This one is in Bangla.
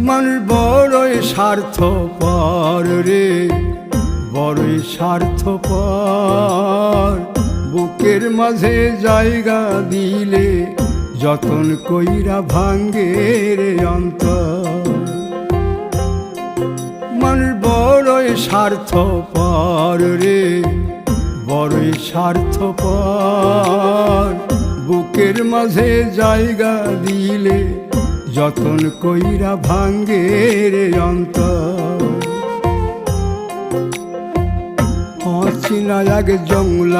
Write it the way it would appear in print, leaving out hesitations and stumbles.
মানুষ বড়ই স্বার্থপর রে, বড়ই স্বার্থপর। বুকের মাঝে জায়গা দিলে যতন কইরা ভাঙ্গে রে অন্তর। মানুষ বড়ই স্বার্থপর রে, বড়ই স্বার্থপর। বুকের মাঝে জায়গা দিলে যতন কইরা ভাঙ্গে রে অন্তর। অচিনা এক জংলা